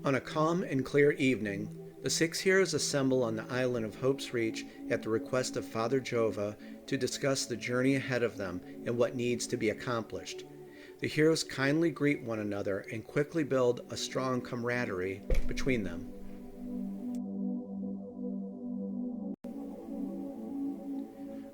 On a calm and clear evening, the six heroes assemble on the island of Hope's Reach at the request of Father Jova to discuss the journey ahead of them and what needs to be accomplished. The heroes kindly greet one another and quickly build a strong camaraderie between them.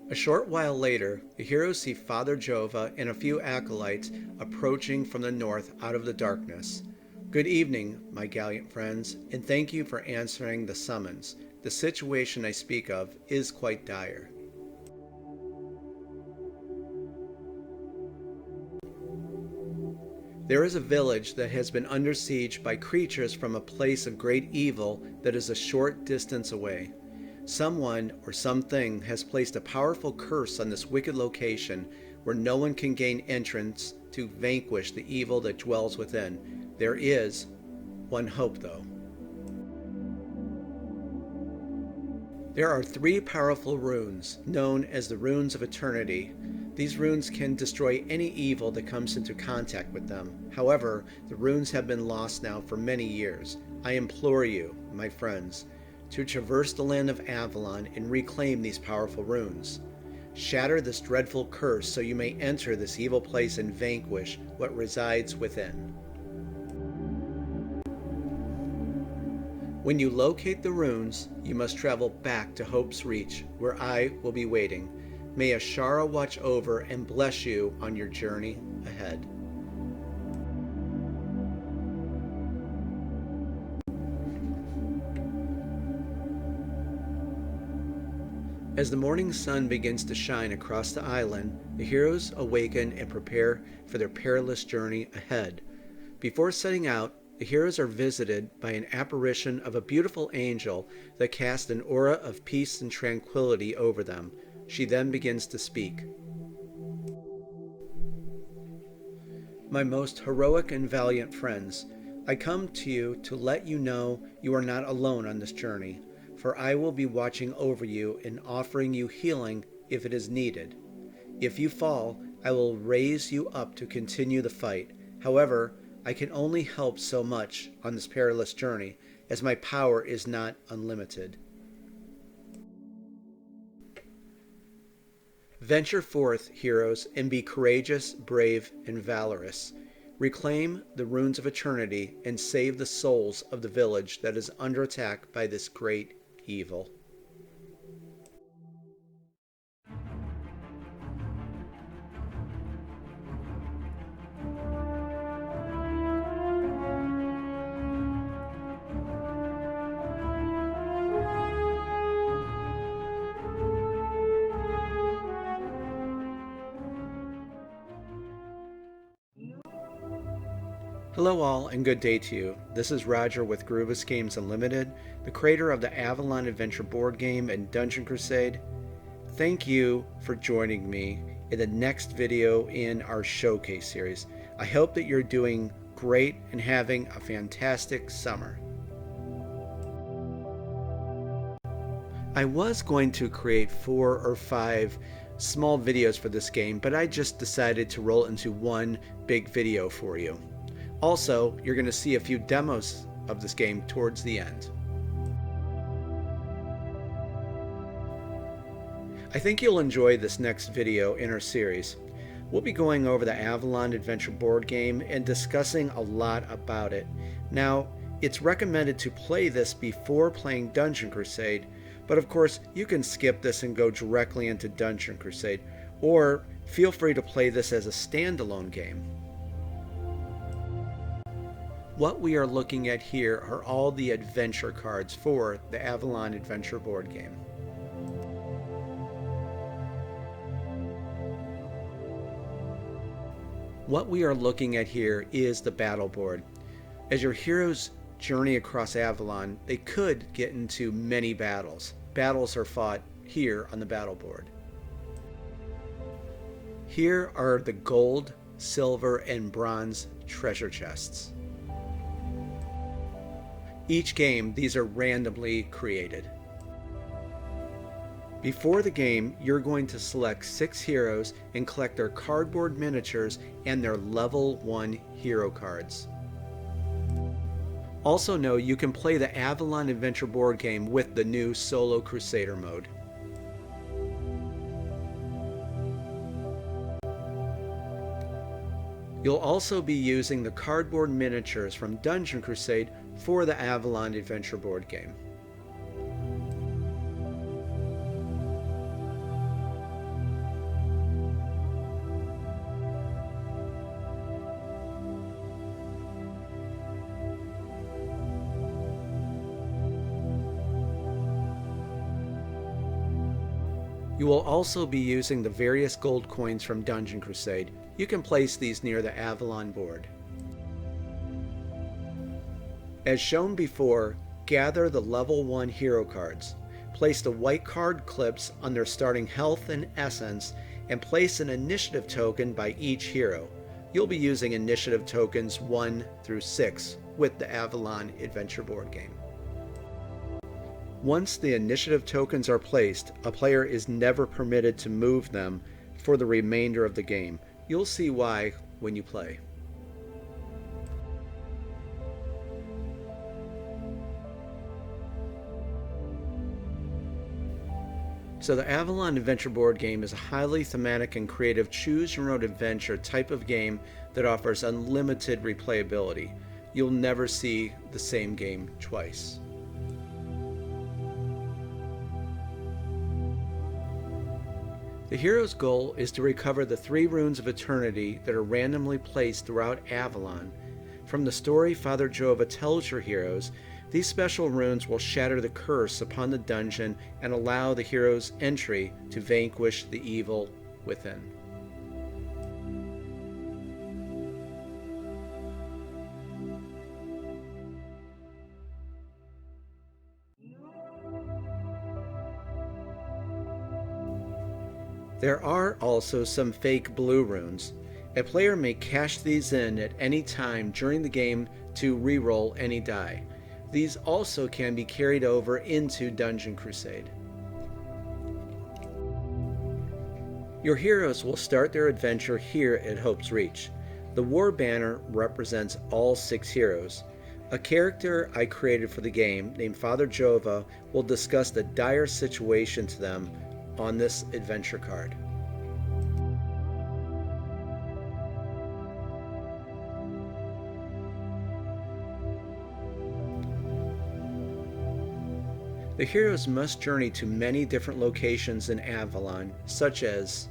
A short while later, the heroes see Father Jova and a few acolytes approaching from the north out of the darkness. Good evening, my gallant friends, and thank you for answering the summons. The situation I speak of is quite dire. There is a village that has been under siege by creatures from a place of great evil that is a short distance away. Someone or something has placed a powerful curse on this wicked location where no one can gain entrance to vanquish the evil that dwells within. There is one hope, though. There are 3 powerful runes, known as the Runes of Eternity. These runes can destroy any evil that comes into contact with them. However, the runes have been lost now for many years. I implore you, my friends, to traverse the land of Avalon and reclaim these powerful runes. Shatter this dreadful curse so you may enter this evil place and vanquish what resides within. When you locate the runes, you must travel back to Hope's Reach, where I will be waiting. May Ashara watch over and bless you on your journey ahead. As the morning sun begins to shine across the island, the heroes awaken and prepare for their perilous journey ahead. Before setting out, the heroes are visited by an apparition of a beautiful angel that casts an aura of peace and tranquility over them. She then begins to speak. My most heroic and valiant friends, I come to you to let you know you are not alone on this journey, for I will be watching over you and offering you healing if it is needed. If you fall, I will raise you up to continue the fight. However, I can only help so much on this perilous journey, as my power is not unlimited. Venture forth, heroes, and be courageous, brave, and valorous. Reclaim the runes of eternity and save the souls of the village that is under attack by this great evil. Hello all and good day to you. This is Roger with Groovis Games Unlimited, the creator of the Avalon Adventure board game and Dungeon Crusade. Thank you for joining me in the next video in our showcase series. I hope that you're doing great and having a fantastic summer. I was going to create 4 or 5 small videos for this game, but I just decided to roll it into one big video for you. Also, you're going to see a few demos of this game towards the end. I think you'll enjoy this next video in our series. We'll be going over the Avalon Adventure board game and discussing a lot about it. Now, it's recommended to play this before playing Dungeon Crusade, but of course you can skip this and go directly into Dungeon Crusade, or feel free to play this as a standalone game. What we are looking at here are all the adventure cards for the Avalon Adventure board game. What we are looking at here is the battle board. As your heroes journey across Avalon, they could get into many battles. Battles are fought here on the battle board. Here are the gold, silver, and bronze treasure chests. Each game, these are randomly created. Before the game, you're going to select 6 heroes and collect their cardboard miniatures and their level 1 hero cards. Also know you can play the Avalon Adventure board game with the new Solo Crusader mode. You'll also be using the cardboard miniatures from Dungeon Crusade for the Avalon Adventure board game. You will also be using the various gold coins from Dungeon Crusade. You can place these near the Avalon board. As shown before, gather the level 1 hero cards. Place the white card clips on their starting health and essence, and place an initiative token by each hero. You'll be using initiative tokens 1 through 6 with the Avalon Adventure board game. Once the initiative tokens are placed, a player is never permitted to move them for the remainder of the game. You'll see why when you play. So the Avalon Adventure board game is a highly thematic and creative choose-your-own adventure type of game that offers unlimited replayability. You'll never see the same game twice. The hero's goal is to recover the 3 runes of eternity that are randomly placed throughout Avalon. From the story Father Jova tells your heroes, these special runes will shatter the curse upon the dungeon and allow the hero's entry to vanquish the evil within. There are also some fake blue runes. A player may cash these in at any time during the game to reroll any die. These also can be carried over into Dungeon Crusade. Your heroes will start their adventure here at Hope's Reach. The war banner represents all 6 heroes. A character I created for the game, named Father Jova, will discuss the dire situation to them on this adventure card. The heroes must journey to many different locations in Avalon, such as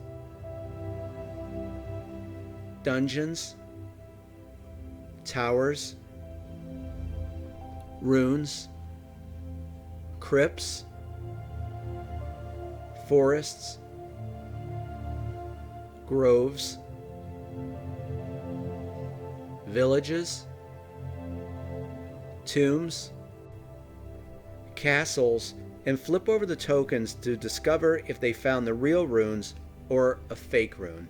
dungeons, towers, runes, crypts, forests, groves, villages, tombs, castles, and flip over the tokens to discover if they found the real runes or a fake rune.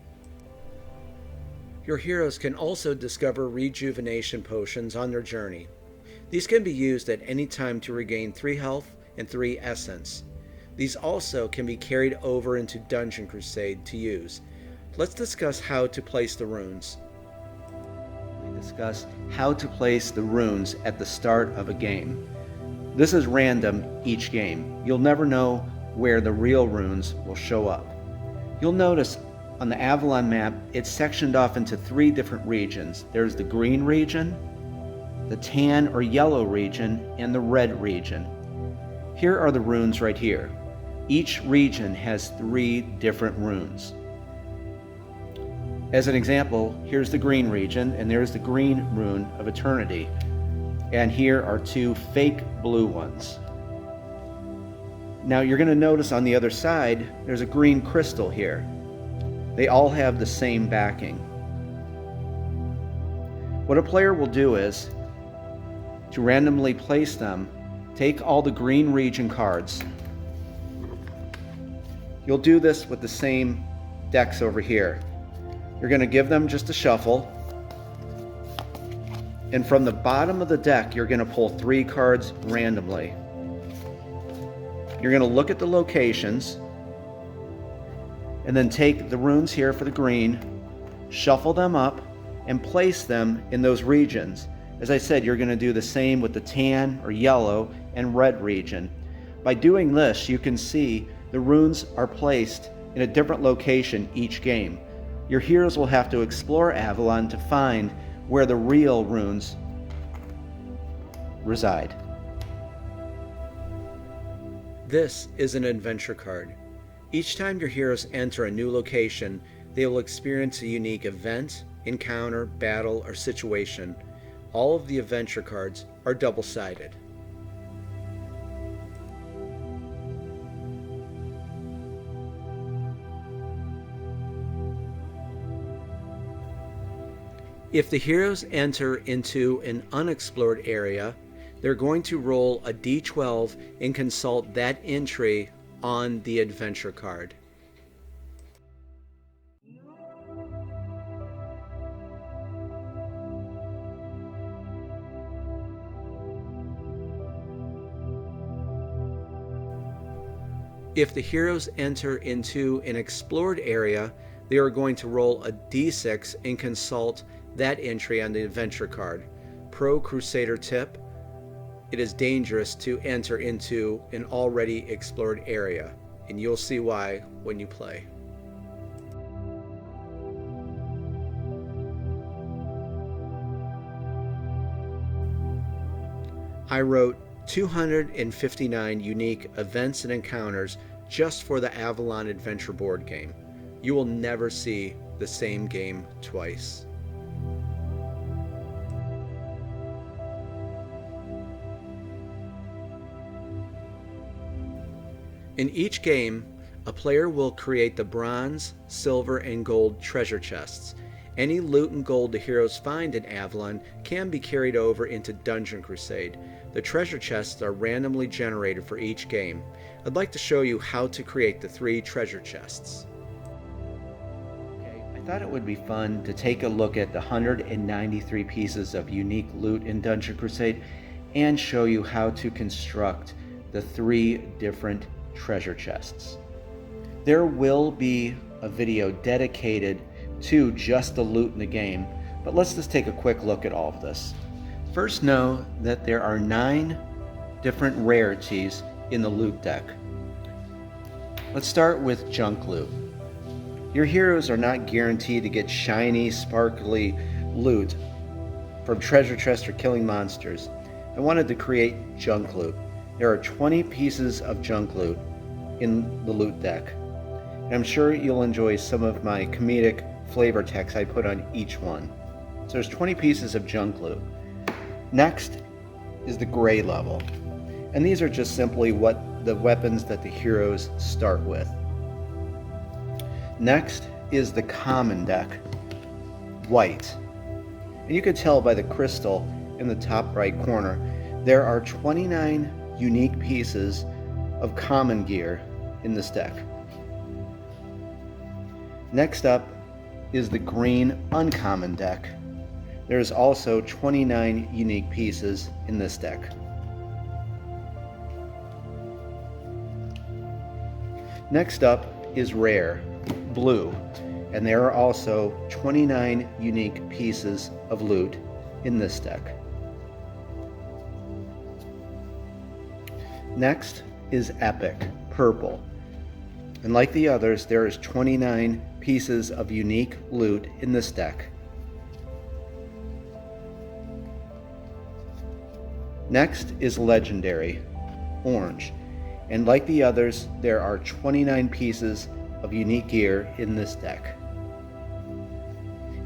Your heroes can also discover rejuvenation potions on their journey. These can be used at any time to regain 3 health and 3 essence. These also can be carried over into Dungeon Crusade to use. Let's discuss how to place the runes. We discuss how to place the runes at the start of a game. This is random each game. You'll never know where the real runes will show up. You'll notice on the Avalon map, it's sectioned off into 3 different regions. There's the green region, the tan or yellow region, and the red region. Here are the runes right here. Each region has 3 different runes. As an example, here's the green region, and there's the green rune of eternity. And here are 2 fake blue ones. Now you're going to notice on the other side, there's a green crystal here. They all have the same backing. What a player will do is, to randomly place them, take all the green region cards. You'll do this with the same decks over here. You're going to give them just a shuffle. And from the bottom of the deck, you're going to pull 3 cards randomly. You're going to look at the locations, and then take the runes here for the green, shuffle them up, and place them in those regions. As I said, you're going to do the same with the tan or yellow and red region. By doing this, you can see the runes are placed in a different location each game. Your heroes will have to explore Avalon to find where the real runes reside. This is an adventure card. Each time your heroes enter a new location, they will experience a unique event, encounter, battle, or situation. All of the adventure cards are double-sided. If the heroes enter into an unexplored area, they're going to roll a d12 and consult that entry on the adventure card. If the heroes enter into an explored area, they are going to roll a d6 and consult that entry on the adventure card. Pro Crusader tip: it is dangerous to enter into an already explored area, and you'll see why when you play. I wrote 259 unique events and encounters just for the Avalon Adventure board game. You will never see the same game twice. In each game, a player will create the bronze, silver, and gold treasure chests. Any loot and gold the heroes find in Avalon can be carried over into Dungeon Crusade. The treasure chests are randomly generated for each game. I'd like to show you how to create the 3 treasure chests. I thought it would be fun to take a look at the 193 pieces of unique loot in Dungeon Crusade and show you how to construct the 3 different treasure chests. There will be a video dedicated to just the loot in the game, but let's just take a quick look at all of this. First, know that there are 9 different rarities in the loot deck. Let's start with junk loot. Your heroes are not guaranteed to get shiny, sparkly loot from treasure chests or killing monsters. I wanted to create junk loot. There are 20 pieces of junk loot in the loot deck, and I'm sure you'll enjoy some of my comedic flavor text I put on each one. So there's 20 pieces of junk loot. Next is the gray level, and these are just simply the weapons that the heroes start with. Next is the common deck, white, and you can tell by the crystal in the top right corner there are 29 unique pieces of common gear in this deck. Next up is the green uncommon deck. There's also 29 unique pieces in this deck. Next up is rare, blue, and there are also 29 unique pieces of loot in this deck. Next is epic, purple, and like the others, there is 29 pieces of unique loot in this deck. Next is legendary, orange, and like the others, there are 29 pieces of unique gear in this deck.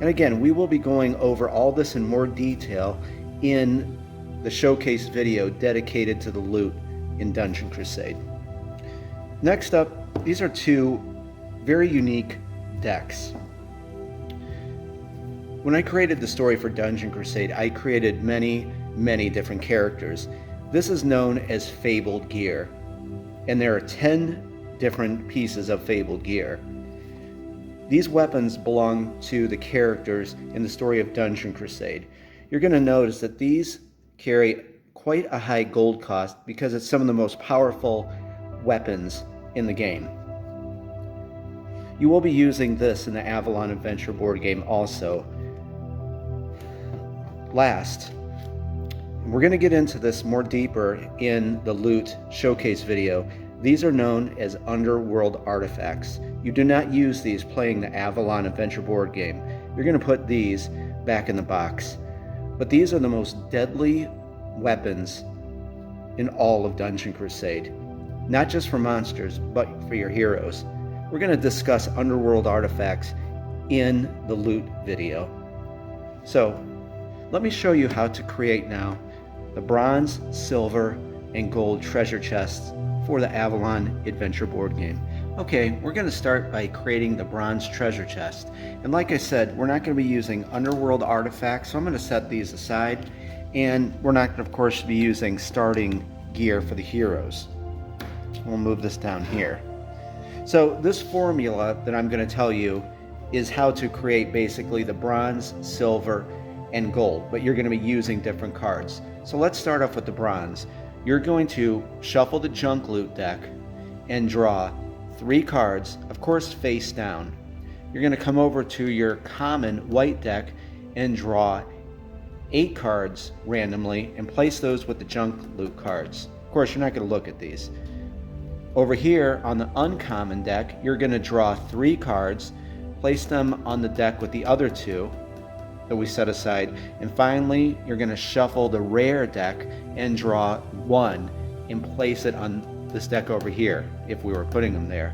And again, we will be going over all this in more detail in the showcase video dedicated to the loot in Dungeon Crusade. Next up, these are 2 very unique decks. When I created the story for Dungeon Crusade, I created many different characters. This is known as fabled gear, and there are 10 different pieces of fabled gear. These weapons belong to the characters in the story of Dungeon Crusade. You're going to notice that these carry quite a high gold cost because it's some of the most powerful weapons in the game. You will be using this in the Avalon Adventure board game also. Last, We're going to get into this more deeper in the loot showcase video. These are known as underworld artifacts. You do not use these playing the Avalon Adventure board game. You're going to put these back in the box. But these are the most deadly weapons in all of Dungeon Crusade. Not just for monsters, but for your heroes. We're going to discuss underworld artifacts in the loot video. So, let me show you how to create now the bronze, silver, and gold treasure chests for the Avalon Adventure board game. Okay, we're going to start by creating the bronze treasure chest. And like I said, we're not going to be using underworld artifacts, so I'm going to set these aside. And we're not, of course, be using starting gear for the heroes. We'll move this down here. So this formula that I'm going to tell you is how to create basically the bronze, silver, and gold, but you're going to be using different cards. So let's start off with the bronze. You're going to shuffle the junk loot deck and draw 3 cards, of course face down. You're going to come over to your common white deck and draw 8 cards randomly and place those with the junk loot cards. Of course, you're not going to look at these. Over here on the uncommon deck, you're going to draw 3 cards, place them on the deck with the other 2 that we set aside, and finally you're going to shuffle the rare deck and draw 1 and place it on this deck over here if we were putting them there.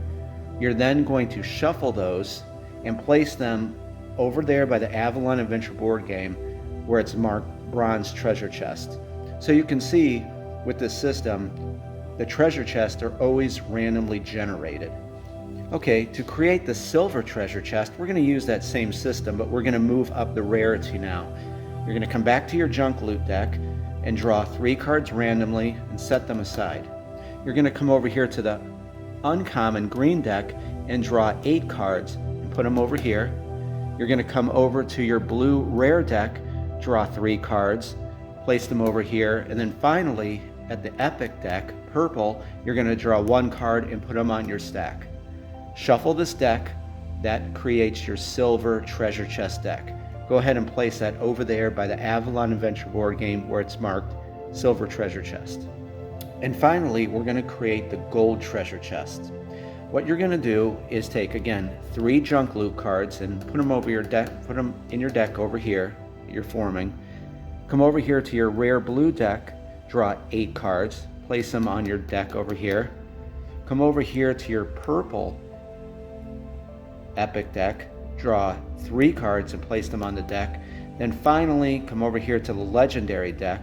You're then going to shuffle those and place them over there by the Avalon Adventure board game where it's marked bronze treasure chest. So you can see with this system the treasure chests are always randomly generated. Okay, to create the silver treasure chest, we're going to use that same system, but we're going to move up the rarity now. You're going to come back to your junk loot deck and draw 3 cards randomly and set them aside. You're going to come over here to the uncommon green deck and draw 8 cards and put them over here. You're going to come over to your blue rare deck, draw 3 cards, place them over here, and then finally at the epic deck, purple, you're going to draw 1 card and put them on your stack. Shuffle this deck. That creates your silver treasure chest deck. Go ahead and place that over there by the Avalon Adventure board game where it's marked silver treasure chest. And finally, we're going to create the gold treasure chest. What you're going to do is take, again, 3 junk loot cards and put them over your deck, put them in your deck over here you're forming. Come over here to your rare blue deck, draw 8 cards, place them on your deck over here. Come over here to your purple epic deck, draw 3 cards and place them on the deck. Then finally come over here to the legendary deck,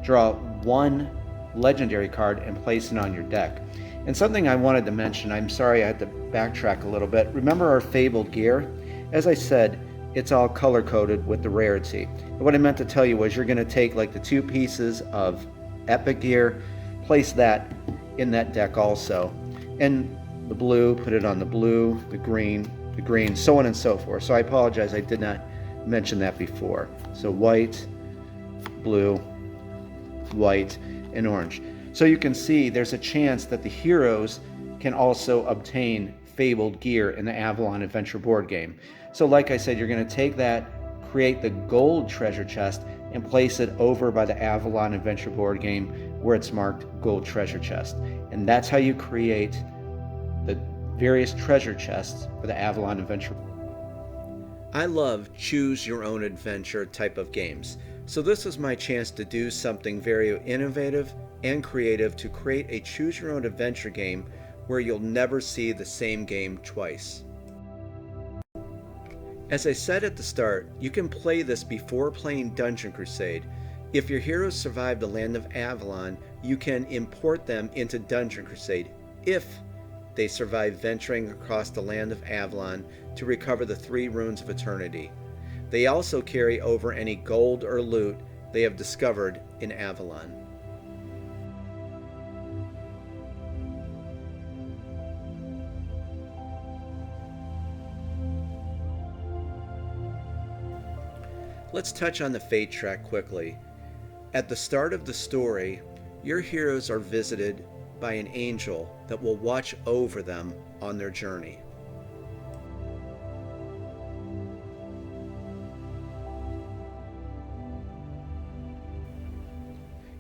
draw 1 legendary card and place it on your deck. And something I wanted to mention, I'm sorry I had to backtrack a little bit. Remember our fabled gear? As I said, it's all color coded with the rarity. And what I meant to tell you was you're going to take like the 2 pieces of epic gear, place that in that deck also, and the blue, put it on the blue, the green, so on and so forth. So I apologize, I did not mention that before. So white, blue, white, and orange. So you can see there's a chance that the heroes can also obtain fabled gear in the Avalon Adventure board game. So like I said, you're going to take that, create the gold treasure chest, and place it over by the Avalon Adventure board game where it's marked gold treasure chest. And that's how you create the various treasure chests for the Avalon Adventure. I love choose your own adventure type of games. So this is my chance to do something very innovative and creative to create a choose your own adventure game where you'll never see the same game twice. As I said at the start, you can play this before playing Dungeon Crusade. If your heroes survive the land of Avalon, you can import them into Dungeon Crusade if they survive venturing across the land of Avalon to recover the 3 runes of eternity. They also carry over any gold or loot they have discovered in Avalon. Let's touch on the fate track quickly. At the start of the story, your heroes are visited by an angel that will watch over them on their journey.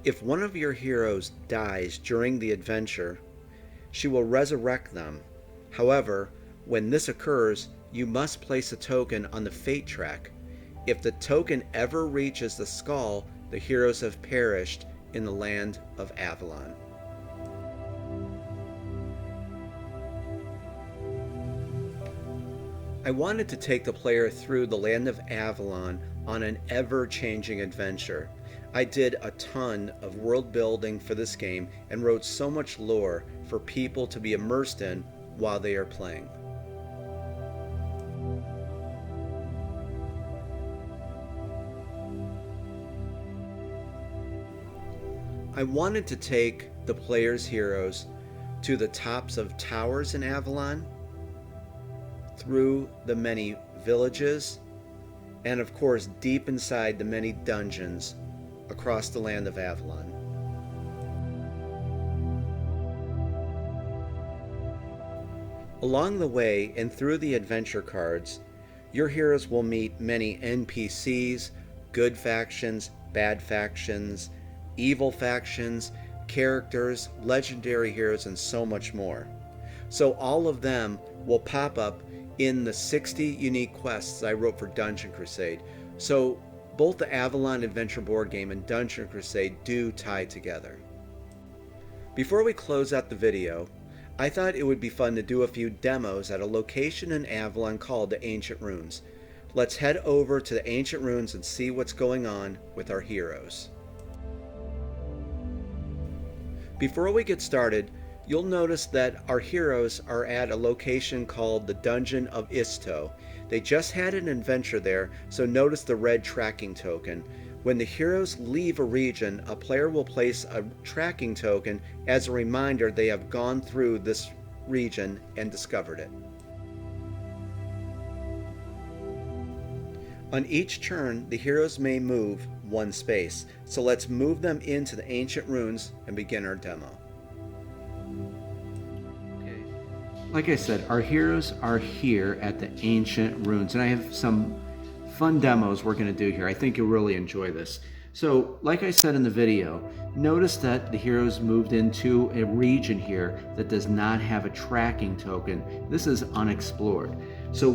If one of your heroes dies during the adventure, she will resurrect them. However, when this occurs, you must place a token on the fate track. If the token ever reaches the skull, the heroes have perished in the land of Avalon. I wanted to take the player through the land of Avalon on an ever-changing adventure. I did a ton of world building for this game and wrote so much lore for people to be immersed in while they are playing. I wanted to take the player's heroes to the tops of towers in Avalon, through the many villages, and of course deep inside the many dungeons across the land of Avalon. Along the way and through the adventure cards, your heroes will meet many NPCs, good factions, bad factions, evil factions, characters, legendary heroes, and so much more. So all of them will pop up in the 60 unique quests I wrote for Dungeon Crusade. So both the Avalon Adventure board game and Dungeon Crusade do tie together. Before we close out the video, I thought it would be fun to do a few demos at a location in Avalon called the Ancient Ruins. Let's head over to the Ancient Ruins and see what's going on with our heroes. Before we get started, you'll notice that our heroes are at a location called the Dungeon of Isto. They just had an adventure there, so notice the red tracking token. When the heroes leave a region, a player will place a tracking token as a reminder they have gone through this region and discovered it. On each turn, the heroes may move one space, so let's move them into the Ancient Ruins and begin our demo. Okay. Like I said, our heroes are here at the Ancient Ruins, and I have some fun demos we're going to do here. I think you'll really enjoy this. So, like I said in the video, notice that the heroes moved into a region here that does not have a tracking token. This is unexplored. So,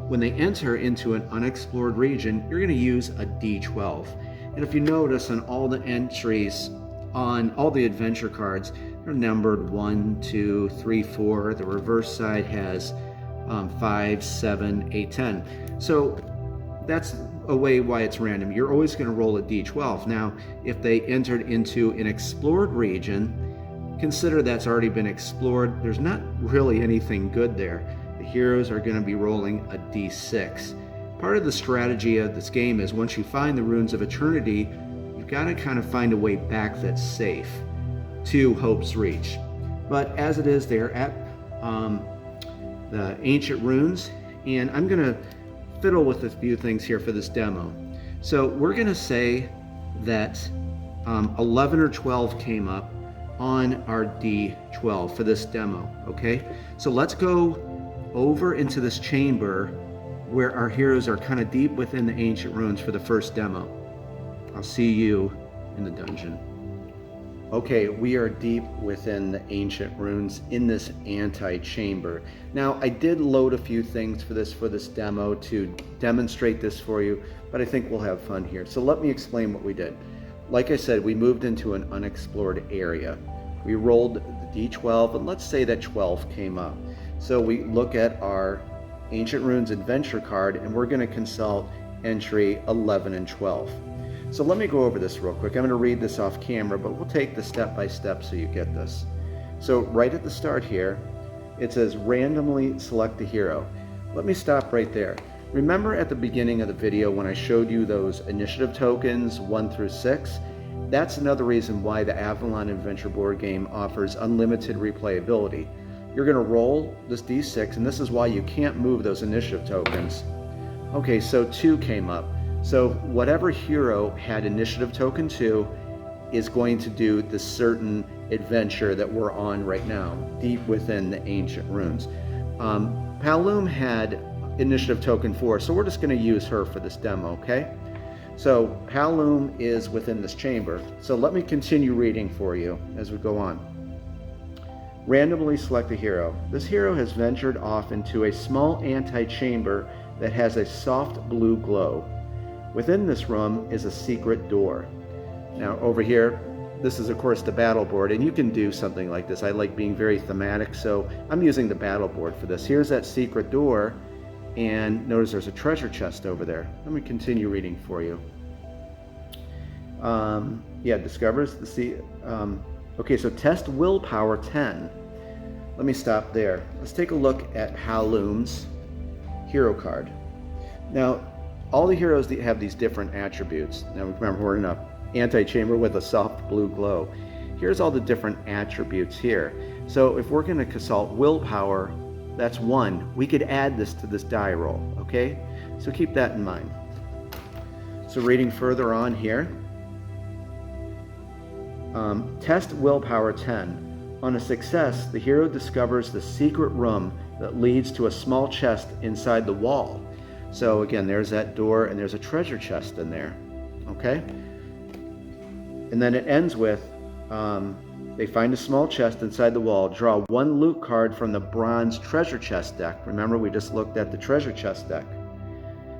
when they enter into an unexplored region, you're going to use a D12. And if you notice on all the entries on all the adventure cards, they're numbered 1, 2, 3, 4. The reverse side has 5, 7, 8, 10. So that's a way why it's random. You're always going to roll a D12. Now, if they entered into an explored region, consider that's already been explored. There's not really anything good there. The heroes are going to be rolling a D6. Part of the strategy of this game is once you find the Runes of Eternity, you've got to kind of find a way back that's safe to Hope's Reach. But as it is, they're at the Ancient Ruins, and I'm going to fiddle with a few things here for this demo. So we're going to say that 11 or 12 came up on our D12 for this demo, okay? So let's go over into this chamber where our heroes are kind of deep within the Ancient Ruins for the first demo. I'll see you in the dungeon. Okay, we are deep within the Ancient Ruins in this anti-chamber. Now, I did load a few things for this demo to demonstrate this for you, but I think we'll have fun here. So let me explain what we did. Like I said, we moved into an unexplored area. We rolled the D12, and let's say that 12 came up. So we look at our Ancient Ruins adventure card, and we're going to consult entry 11 and 12. So let me go over this real quick. I'm going to read this off camera, but we'll take this step by step so you get this. So right at the start here, it says randomly select the hero. Let me stop right there. Remember at the beginning of the video when I showed you those initiative tokens 1 through 6? That's another reason why the Avalon Adventure board game offers unlimited replayability. You're going to roll this D6, and this is why you can't move those initiative tokens. Okay, so 2 came up. So whatever hero had initiative token 2 is going to do the certain adventure that we're on right now, deep within the Ancient Ruins. Palum had initiative token 4, so we're just going to use her for this demo, okay? So Palum is within this chamber. So let me continue reading for you as we go on. Randomly select a hero. This hero has ventured off into a small antechamber that has a soft blue glow. Within this room is a secret door. Now over here, this is of course the battle board, and you can do something like this. I like being very thematic, so I'm using the battle board for this. Here's that secret door, and notice there's a treasure chest over there. Let me continue reading for you. Discovers the sea. Okay, so test willpower 10. Let me stop there. Let's take a look at Palum's hero card. Now, all the heroes have these different attributes. Now remember, we're in an antechamber with a soft blue glow. Here's all the different attributes here. So if we're going to consult willpower, that's 1. We could add this to this die roll, okay? So keep that in mind. So reading further on here, test willpower 10. On a success, the hero discovers the secret room that leads to a small chest inside the wall. So again, there's that door, and there's a treasure chest in there, okay? And then it ends with, they find a small chest inside the wall. Draw 1 loot card from the bronze treasure chest deck. Remember, we just looked at the treasure chest deck.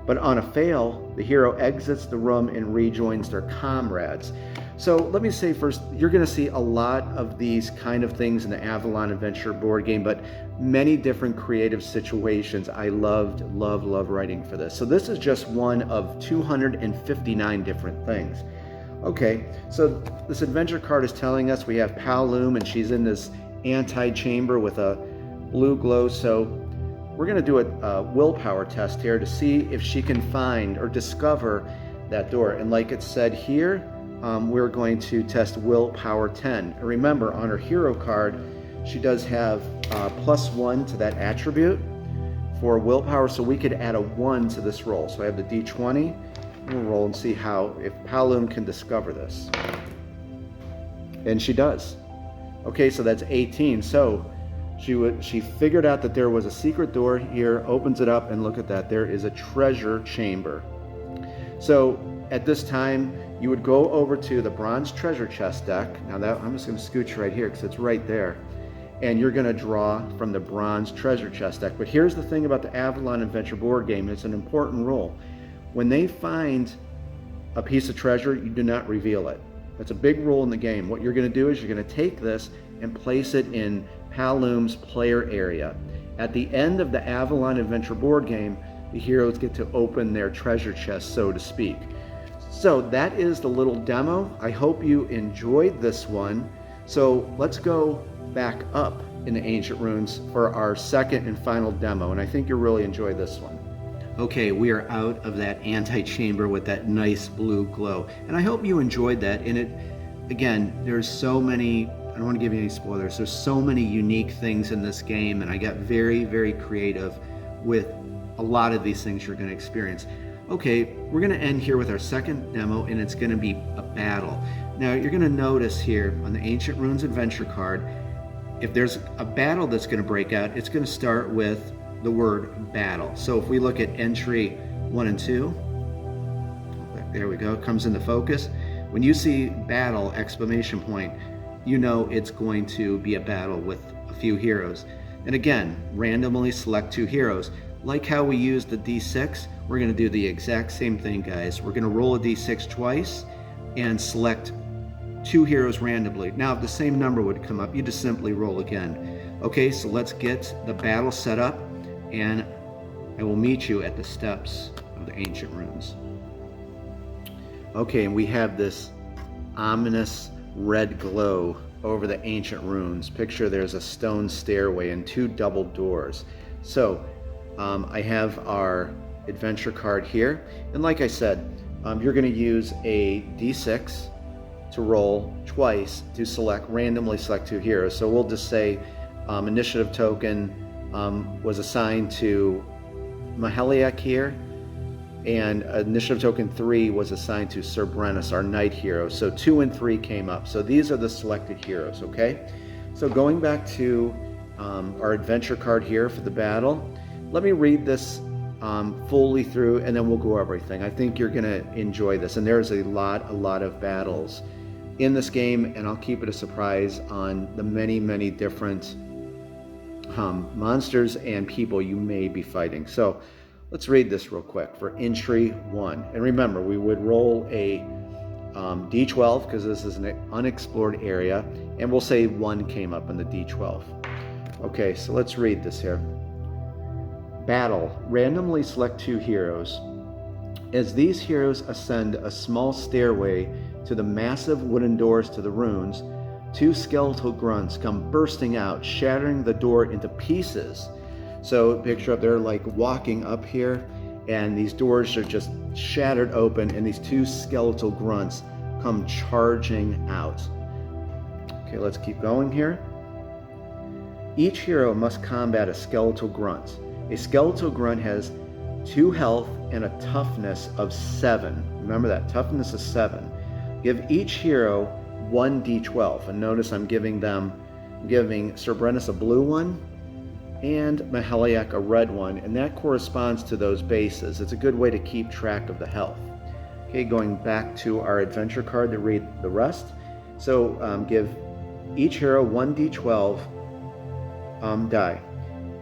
But on a fail, the hero exits the room and rejoins their comrades. So let me say first, you're going to see a lot of these kind of things in the Avalon Adventure board game, but many different creative situations. I love writing for this. So this is just one of 259 different things. Okay, so this adventure card is telling us we have Palum, and she's in this antechamber with a blue glow. So we're going to do a willpower test here to see if she can find or discover that door. And like it said here, we're going to test willpower 10. And remember, on her hero card, she does have +1 to that attribute for willpower, so we could add a 1 to this roll. So I have the d20. We'll roll and see if Palum can discover this. And she does. Okay, so that's 18. So she figured out that there was a secret door here, opens it up, and look at that. There is a treasure chamber. So at this time, you would go over to the bronze treasure chest deck. Now I'm just going to scooch right here because it's right there. And you're going to draw from the bronze treasure chest deck. But here's the thing about the Avalon Adventure board game. It's an important rule. When they find a piece of treasure, you do not reveal it. That's a big rule in the game. What you're going to do is you're going to take this and place it in Palum's player area. At the end of the Avalon Adventure board game, the heroes get to open their treasure chest, so to speak. So that is the little demo. I hope you enjoyed this one. So let's go back up in the Ancient Runes for our second and final demo, and I think you'll really enjoy this one. Okay, we are out of that antechamber with that nice blue glow, and I hope you enjoyed that. And it, again, there's so many, I don't want to give you any spoilers, there's so many unique things in this game, and I got very creative with a lot of these things you're going to experience. Okay, we're going to end here with our second demo, and it's going to be a battle. Now, you're going to notice here on the Ancient Runes Adventure card, if there's a battle that's going to break out, it's going to start with the word battle. So if we look at entry 1 and 2, there we go, it comes into focus. When you see battle, exclamation point, you know it's going to be a battle with a few heroes. And again, randomly select 2 heroes. Like how we used the D6, we're going to do the exact same thing, guys. We're going to roll a D6 twice and select 2 heroes randomly. Now, if the same number would come up, you just simply roll again. Okay, so let's get the battle set up, and I will meet you at the steps of the Ancient Runes. Okay, and we have this ominous red glow over the Ancient Runes. Picture there's a stone stairway and 2 double doors. So I have our adventure card here, and like I said, you're going to use a D6 to roll twice to randomly select 2 heroes. So we'll just say initiative token was assigned to Maheliak here, and initiative token 3 was assigned to Sir Brennis, our knight hero. So 2 and 3 came up. So these are the selected heroes, okay? So going back to our adventure card here for the battle, let me read this fully through, and then we'll go over everything. I think you're gonna enjoy this, and there's a lot of battles in this game, and I'll keep it a surprise on the many different monsters and people you may be fighting. So let's read this real quick for entry 1. And remember, we would roll a D12 because this is an unexplored area, and we'll say 1 came up on the D12. Okay, so let's read this here. Battle. Randomly select 2 heroes. As these heroes ascend a small stairway to the massive wooden doors to the runes, 2 skeletal grunts come bursting out, shattering the door into pieces. So picture up there like walking up here, and these doors are just shattered open, and these 2 skeletal grunts come charging out. Okay, let's keep going here. Each hero must combat a skeletal grunt. A skeletal grunt has 2 health and a toughness of 7. Remember that, toughness is 7. Give each hero 1 D12, and notice I'm giving Cerbrenus a blue one and Maheliak a red one, and that corresponds to those bases. It's a good way to keep track of the health. Okay, going back to our adventure card to read the rest. So give each hero 1 D12 die.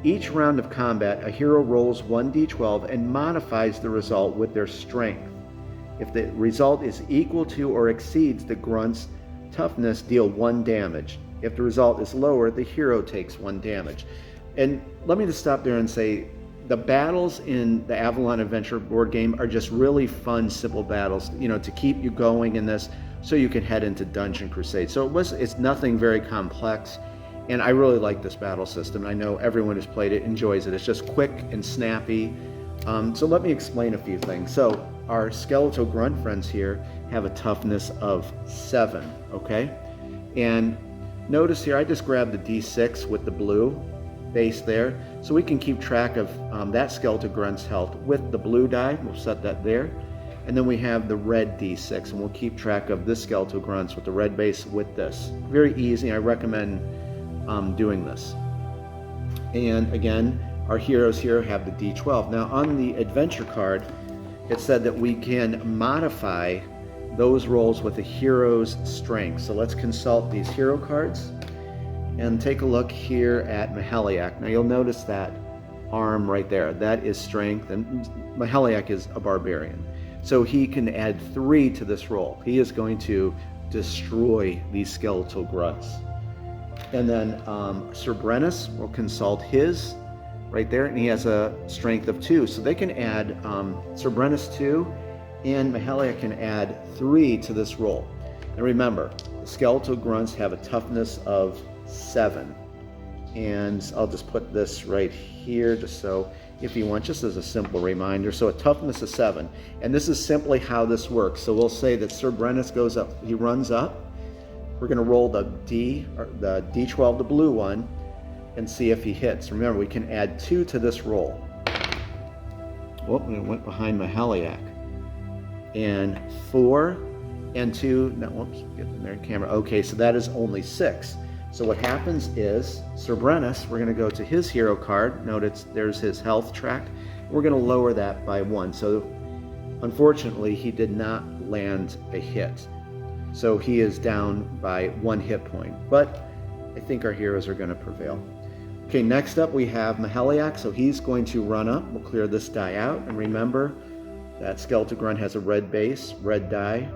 Each round of combat, a hero rolls 1 D12 and modifies the result with their strength. If the result is equal to or exceeds the grunt's toughness, deal 1 damage. If the result is lower, the hero takes 1 damage. And let me just stop there and say, the battles in the Avalon Adventure board game are just really fun, simple battles, to keep you going in this so you can head into Dungeon Crusade. So it's nothing very complex. And I really like this battle system. I know everyone who's played it enjoys it. It's just quick and snappy. So let me explain a few things. So our skeletal grunt friends here have a toughness of 7, okay? And notice here, I just grabbed the D6 with the blue base there, so we can keep track of that skeletal grunt's health with the blue die. We'll set that there. And then we have the red D6, and we'll keep track of this skeletal grunts with the red base with this. Very easy. I recommend doing this. And again, our heroes here have the D12. Now on the adventure card, it said that we can modify those rolls with a hero's strength. So let's consult these hero cards and take a look here at Maheliak. Now you'll notice that arm right there, that is strength, and Maheliak is a barbarian. So he can add 3 to this roll. He is going to destroy these skeletal grunts. And then Cerbrenus will consult his right there, and he has a strength of 2. So they can add Cerbrenus 2, and Maheliak can add 3 to this roll. And remember, the skeletal grunts have a toughness of 7. And I'll just put this right here just so if you want, just as a simple reminder. So a toughness of 7. And this is simply how this works. So we'll say that Cerbrenus goes up, he runs up. We're going to roll the D12, the blue one, and see if he hits. Remember, we can add 2 to this roll. Oh, we went behind Maheliak. And 4 and 2, no, whoops, get in there, camera. Okay, so that is only 6. So what happens is, Cerbrenus, we're going to go to his hero card. Note there's his health track. We're going to lower that by 1. So unfortunately, he did not land a hit. So he is down by 1 hit point. But I think our heroes are going to prevail. Okay, next up we have Maheliak. So he's going to run up. We'll clear this die out. And remember, that skeletal grunt has a red base, red die,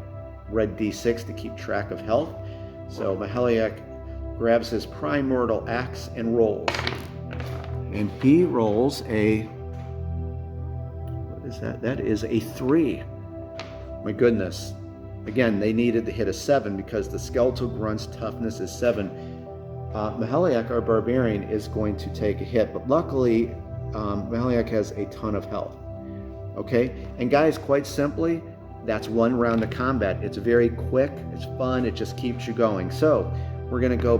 red D6 to keep track of health. So Maheliak grabs his primordial axe and rolls. And he rolls a, what is that? That is a 3. My goodness. Again, they needed to hit a 7 because the skeletal grunt's toughness is 7. Maheliak, our barbarian, is going to take a hit, but luckily Maheliak has a ton of health. Okay, and guys, quite simply, that's 1 round of combat. It's very quick, it's fun, it just keeps you going. So we're going to go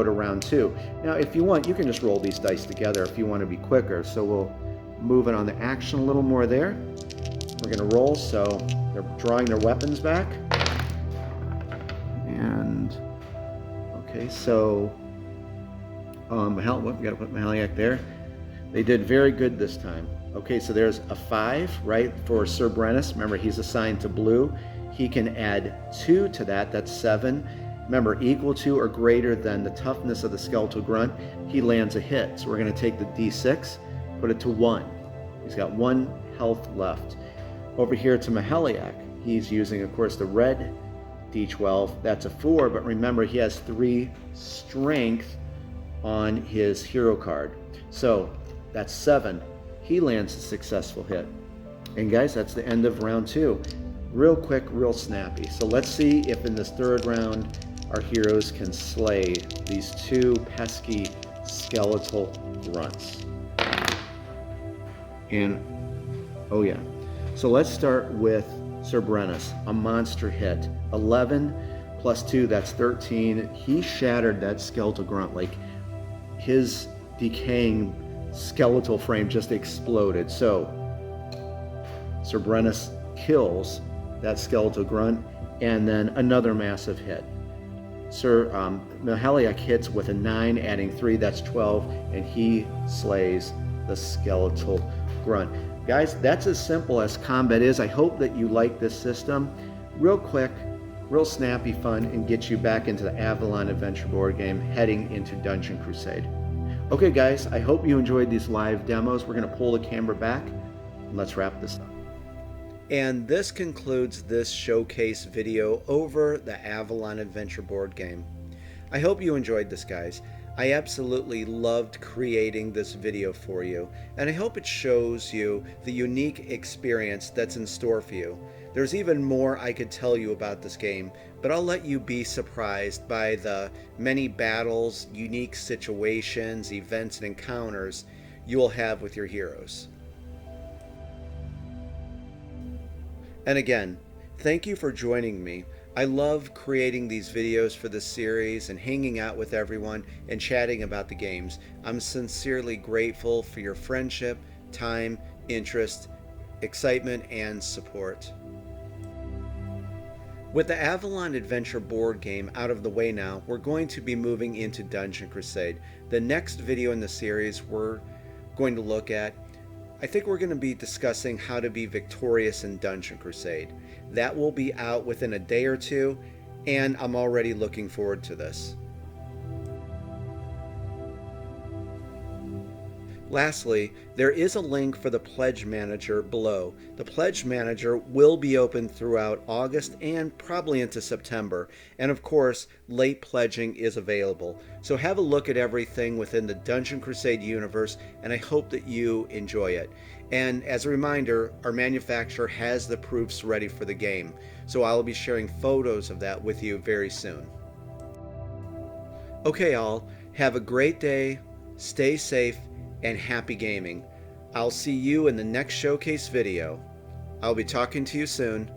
to round 2. Now, if you want, you can just roll these dice together if you want to be quicker. So we'll move it on the action a little more there. We're going to roll, so they're drawing their weapons back. And, okay, so, we got to put Maheliak there. They did very good this time. Okay, so there's a 5, right, for Sir Brennus. Remember, he's assigned to blue. He can add 2 to that, that's 7. Remember, equal to or greater than the toughness of the skeletal grunt. He lands a hit. So we're going to take the d6, put it to 1. He's got 1 health left. Over here to Maheliak, he's using, of course, the red d12. That's a 4, but remember, he has 3 strength on his hero card. So that's 7. He lands a successful hit. And guys, that's the end of round 2. Real quick, real snappy. So let's see if in this 3rd round our heroes can slay these 2 pesky skeletal grunts. And oh yeah. So let's start with Sir Brennus, a monster hit. 11 plus 2, that's 13. He shattered that skeletal grunt. Like, his decaying skeletal frame just exploded. So Sir Brennus kills that skeletal grunt, and then another massive hit. Sir Maheliak hits with a 9, adding 3, that's 12, and he slays the skeletal grunt. Guys, that's as simple as combat is. I hope that you like this system. Real quick, real snappy fun, and get you back into the Avalon Adventure board game, heading into Dungeon Crusade. Okay guys, I hope you enjoyed these live demos. We're going to pull the camera back, and let's wrap this up. And this concludes this showcase video over the Avalon Adventure board game. I hope you enjoyed this, guys. I absolutely loved creating this video for you, and I hope it shows you the unique experience that's in store for you. There's even more I could tell you about this game, but I'll let you be surprised by the many battles, unique situations, events, and encounters you will have with your heroes. And again, thank you for joining me. I love creating these videos for this series and hanging out with everyone and chatting about the games. I'm sincerely grateful for your friendship, time, interest, excitement, and support. With the Avalon Adventure board game out of the way now, we're going to be moving into Dungeon Crusade. The next video in the series we're going to look at, I think we're going to be discussing how to be victorious in Dungeon Crusade. That will be out within a day or two, and I'm already looking forward to this. Lastly, there is a link for the Pledge Manager below. The Pledge Manager will be open throughout August and probably into September. And of course, late pledging is available. So have a look at everything within the Dungeon Crusade universe, and I hope that you enjoy it. And as a reminder, our manufacturer has the proofs ready for the game. So I'll be sharing photos of that with you very soon. Okay, all, have a great day, stay safe, and happy gaming. I'll see you in the next showcase video. I'll be talking to you soon.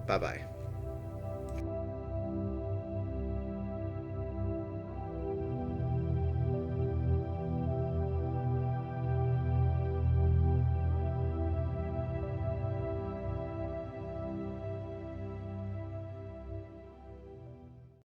Bye-bye.